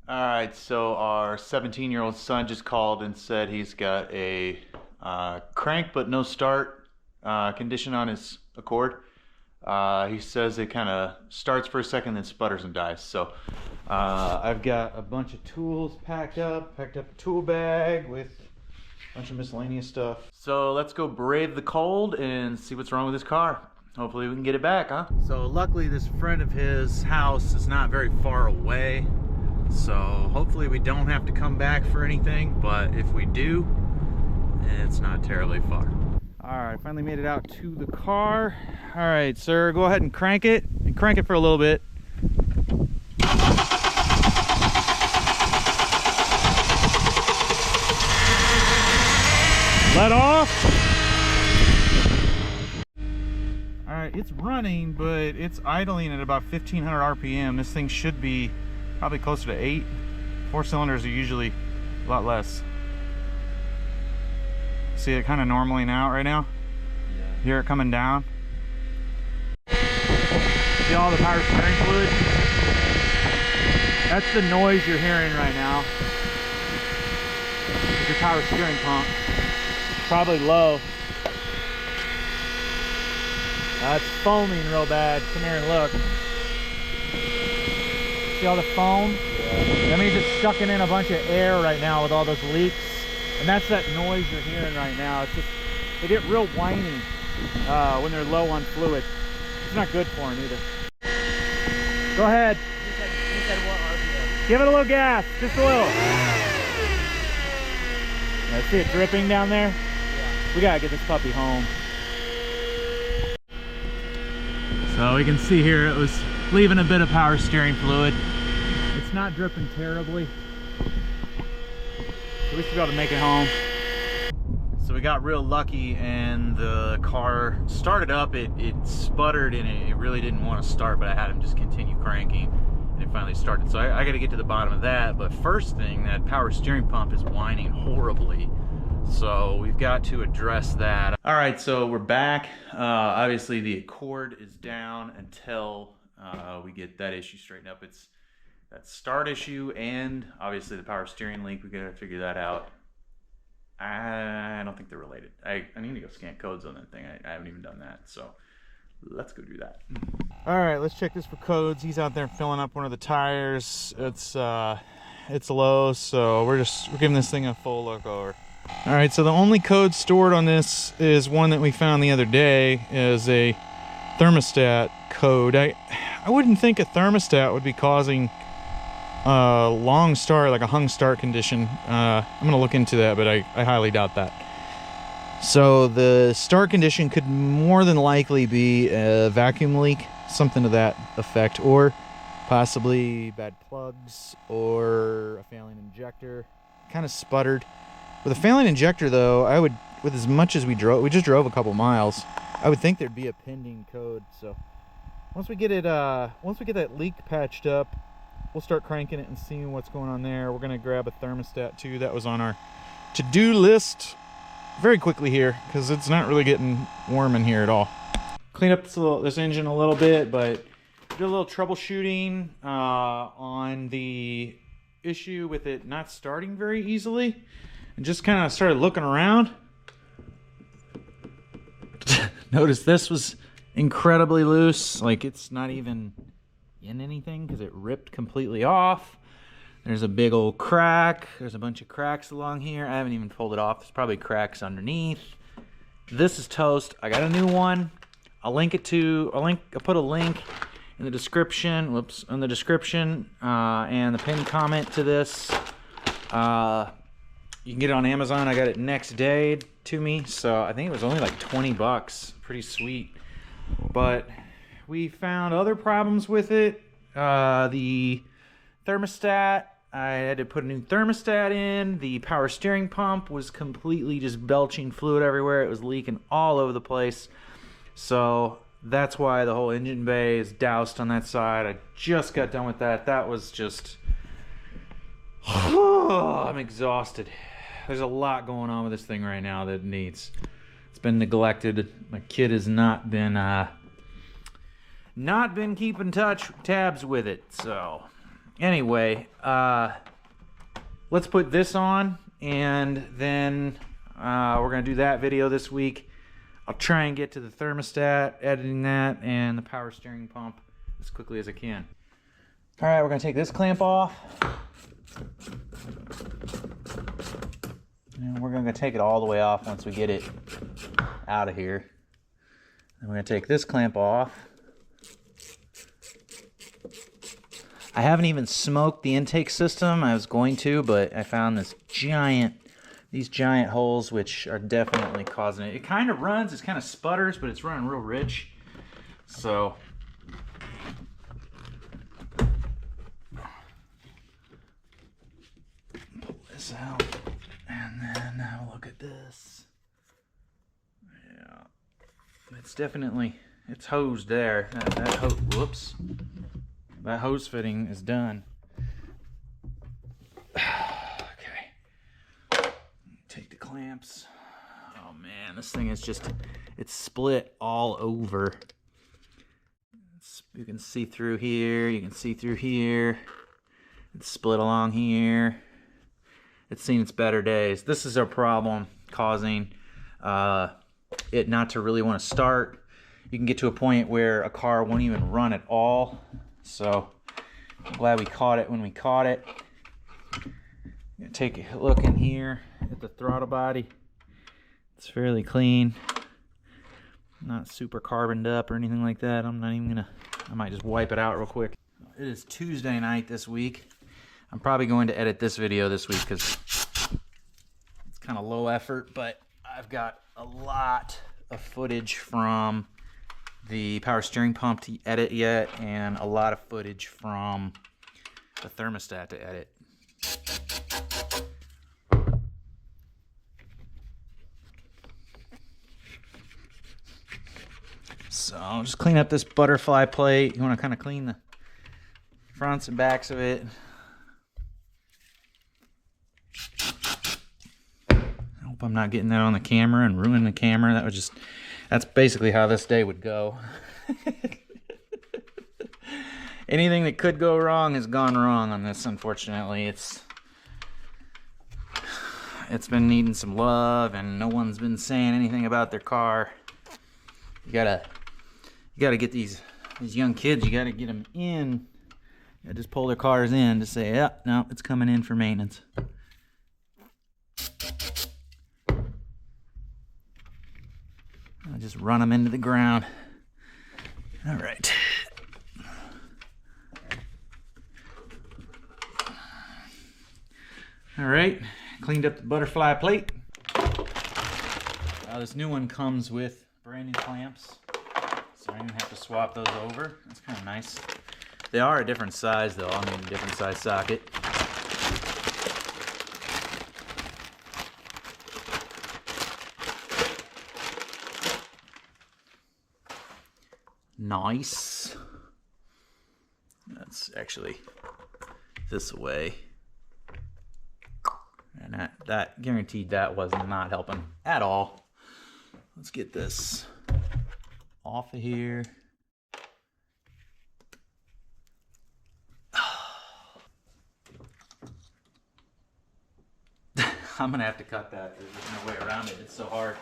Alright, so our 17-year-old son just called and said he's got a crank but no start condition on his Accord. He says it kind of starts for a second then sputters and dies. So I've got a bunch of tools packed up a tool bag with a bunch of miscellaneous stuff. So let's go brave the cold and see what's wrong with his car. Hopefully we can get it back, huh? So luckily this friend of his house is not very far away. So hopefully we don't have to come back for anything, but if we do, it's not terribly far. All right, finally made it out to the car. All right, sir, go ahead and crank it for a little bit. Let off. All right, it's running, but it's idling at about 1500 RPM. This thing should be probably closer to 8. 4 cylinders are usually a lot less. See it kind of normaling out right now? Yeah. Hear it coming down? See all the power steering fluid? That's the noise you're hearing right now. It's your power steering pump. It's probably low. It's foaming real bad. Come here and look. See all the foam? Yeah. That means it's sucking in a bunch of air right now with all those leaks. And that's that noise you're hearing right now. It's just, they get real whiny when they're low on fluid. It's not good for them either. Go ahead. You said what RPM? Give it a little gas, just a little. Yeah, see it dripping down there? Yeah. We gotta get this puppy home. So we can see here it was leaving a bit of power steering fluid. It's not dripping terribly. So we should be able to make it home. So we got real lucky and the car started up. It sputtered and it really didn't want to start, but I had him just continue cranking and it finally started. So I got to get to the bottom of that. But first thing, that power steering pump is whining horribly. So we've got to address that. All right, so we're back. Obviously the Accord is down until we get that issue straightened up. It's that start issue and obviously the power steering leak. We gotta figure that out. I don't think they're related. I need to go scan codes on that thing. I haven't even done that. So let's go do that. All right, let's check this for codes. He's out there filling up one of the tires. It's low, so we're giving this thing a full look over. All right, so the only code stored on this is one that we found the other day, is a thermostat code. I wouldn't think a thermostat would be causing a long start, like a hung start condition. I'm gonna look into that, but I highly doubt that. So the start condition could more than likely be a vacuum leak, something to that effect, or possibly bad plugs or a failing injector. Kind of sputtered. With a failing injector though, I would, with as much as we just drove a couple miles, I would think there'd be a pending code. So once we get that leak patched up, we'll start cranking it and seeing what's going on there. We're gonna grab a thermostat too. That was on our to-do list very quickly here because it's not really getting warm in here at all. Clean up this engine a little bit, but did a little troubleshooting on the issue with it not starting very easily, and just kind of started looking around. Notice this was incredibly loose, like it's not even in anything because it ripped completely off. There's a big old crack. There's a bunch of cracks along here. I haven't even pulled it off. There's probably cracks underneath. This is toast. I got a new one. I'll put a link in the description. Whoops, in the description and the pinned comment to this. You can get it on Amazon. I got it next day to me, so I think it was only like 20 bucks. Pretty sweet. But we found other problems with it. The thermostat, I had to put a new thermostat in. The power steering pump was completely just belching fluid everywhere. It was leaking all over the place. So that's why the whole engine bay is doused on that side. I just got done with that. That was just... I'm exhausted. There's a lot going on with this thing right now that it's been neglected. My kid has not been keeping tabs with it, so Anyway, let's put this on, and then we're gonna do that video this week. I'll try and get to the thermostat, editing that, and the power steering pump as quickly as I can. All right, we're gonna take this clamp off. And we're gonna take it all the way off once we get it out of here. And we're gonna take this clamp off. I haven't even smoked the intake system. I was going to, but I found these giant holes, which are definitely causing it. It kind of runs, it kind of sputters, but it's running real rich. So pull this out, and then now look at this. Yeah, it's definitely, it's hosed there. Whoops. That hose fitting is done. Okay. Take the clamps. Oh man, this thing is just, it's split all over. You can see through here, you can see through here. It's split along here. It's seen its better days. This is a problem causing it not to really want to start. You can get to a point where a car won't even run at all. So I'm glad we caught it when we caught it. I'm gonna take a look in here at the throttle body. It's fairly clean, not super carboned up or anything like that. I'm not even gonna, I might just wipe it out real quick. It is Tuesday night this week. I'm probably going to edit this video this week because it's kind of low effort, but I've got a lot of footage from the power steering pump to edit yet, and a lot of footage from the thermostat to edit. So I'll just clean up this butterfly plate. You want to kind of clean the fronts and backs of it. I hope I'm not getting that on the camera and ruining the camera. That was just, that's basically how this day would go. Anything that could go wrong has gone wrong on this, unfortunately. It's been needing some love, and no one's been saying anything about their car. You gotta get these young kids, you gotta get them in. You gotta just pull their cars in to say, yeah, no, it's coming in for maintenance. I'll just run them into the ground. All right. All right, cleaned up the butterfly plate. This new one comes with brand new clamps, so I'm gonna have to swap those over. That's kind of nice. They are a different size though. I'll need a different size socket. Nice. That's actually this way. And that guaranteed that was not helping at all. Let's get this off of here. I'm gonna have to cut that. There's no way around it. It's so hard.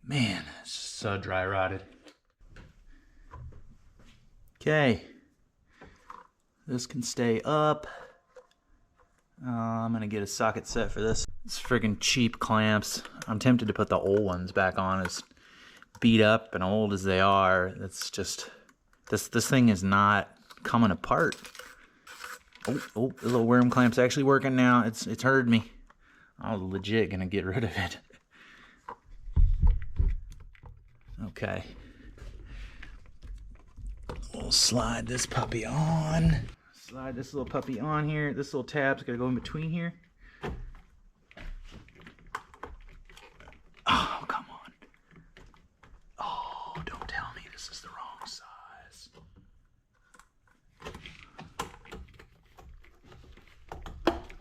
Man, it's so dry rotted. Okay, this can stay up. I'm gonna get a socket set for this. It's friggin' cheap clamps. I'm tempted to put the old ones back on, as beat up and old as they are. It's just, this thing is not coming apart. Oh, the little worm clamp's actually working now. It's heard me. I was legit gonna get rid of it. Okay. We'll we'll slide this puppy on. Slide this little puppy on here. This little tab's gotta go in between here. Oh, come on. Oh, don't tell me this is the wrong size.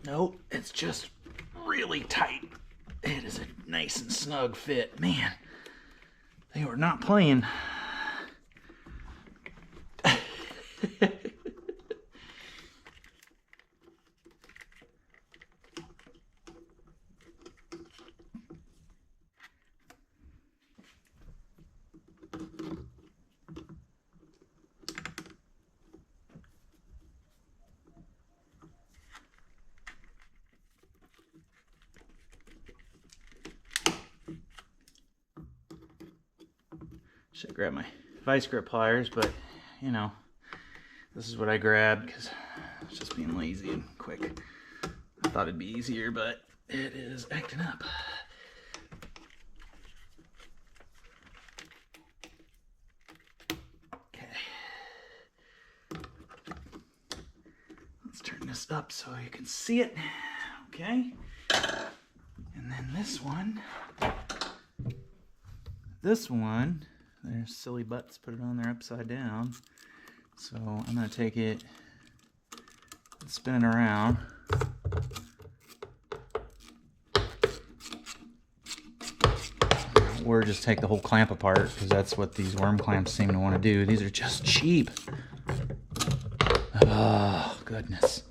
Nope, it's just really tight. It is a nice and snug fit. Man, they were not playing. Should grab my vice grip pliers, but you know, this is what I grabbed because it's just being lazy and quick. I thought it'd be easier, but it is acting up. Okay. Let's turn this up so you can see it. Okay. And then this one, their silly butts put it on there upside down. So I'm going to take it and spin it around. Or just take the whole clamp apart, because that's what these worm clamps seem to want to do. These are just cheap. Oh, goodness.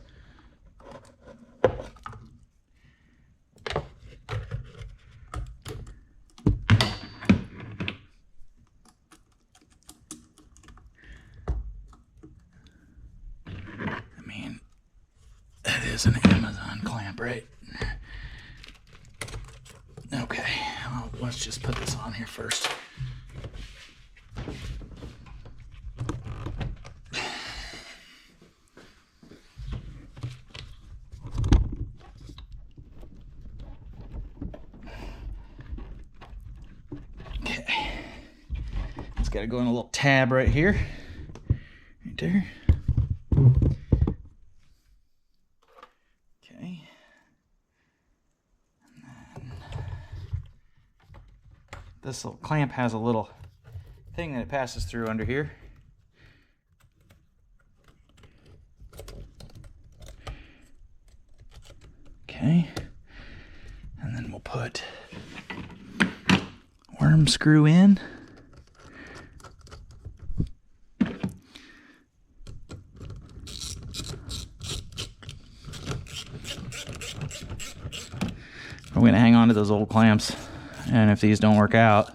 Is an Amazon clamp, right? Okay, well, let's just put this on here first. Okay, it's got to go in a little tab right here, right there. This little clamp has a little thing that it passes through under here. Okay. And then we'll put worm screw in. We're going to hang on to those old clamps. And if these don't work out,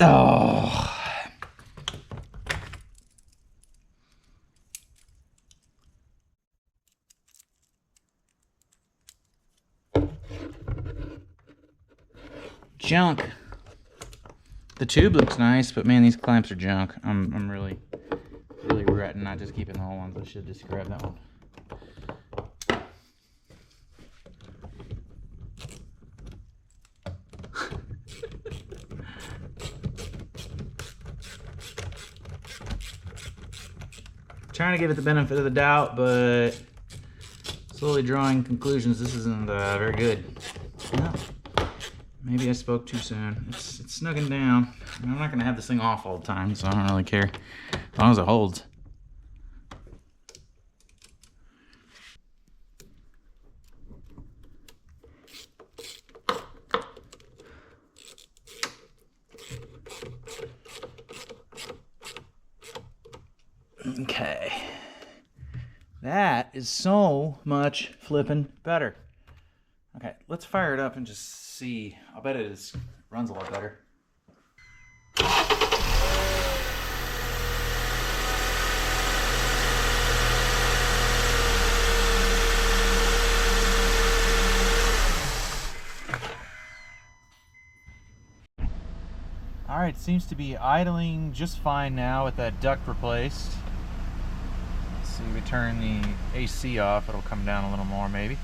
oh. Junk. The tube looks nice, but man, these clamps are junk. I'm really regretting not just keeping the whole ones. I should just grab that one. Trying to give it the benefit of the doubt, but slowly drawing conclusions. This isn't very good. No. Maybe I spoke too soon. It's snugging down. I mean, I'm not going to have this thing off all the time, so I don't really care. As long as it holds. Okay. That is so much flipping better. Okay, let's fire it up and just see. I'll bet it runs a lot better. Alright, seems to be idling just fine now with that duct replaced. Let's see, we turn the AC off, it'll come down a little more maybe.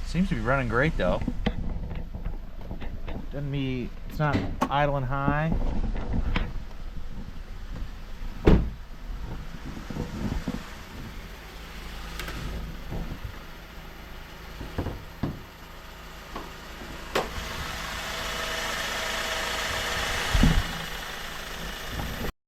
Seems to be running great though. It's not idling high.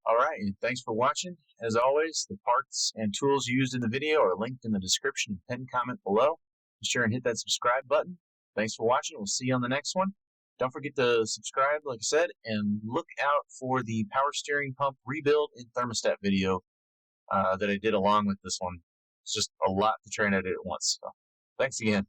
Alright, and thanks for watching. As always, the parts and tools used in the video are linked in the description and pinned comment below. Be sure and hit that subscribe button. Thanks for watching. We'll see you on the next one. Don't forget to subscribe, like I said, and look out for the power steering pump rebuild and thermostat video that I did along with this one. It's just a lot to try and edit at once. So, thanks again.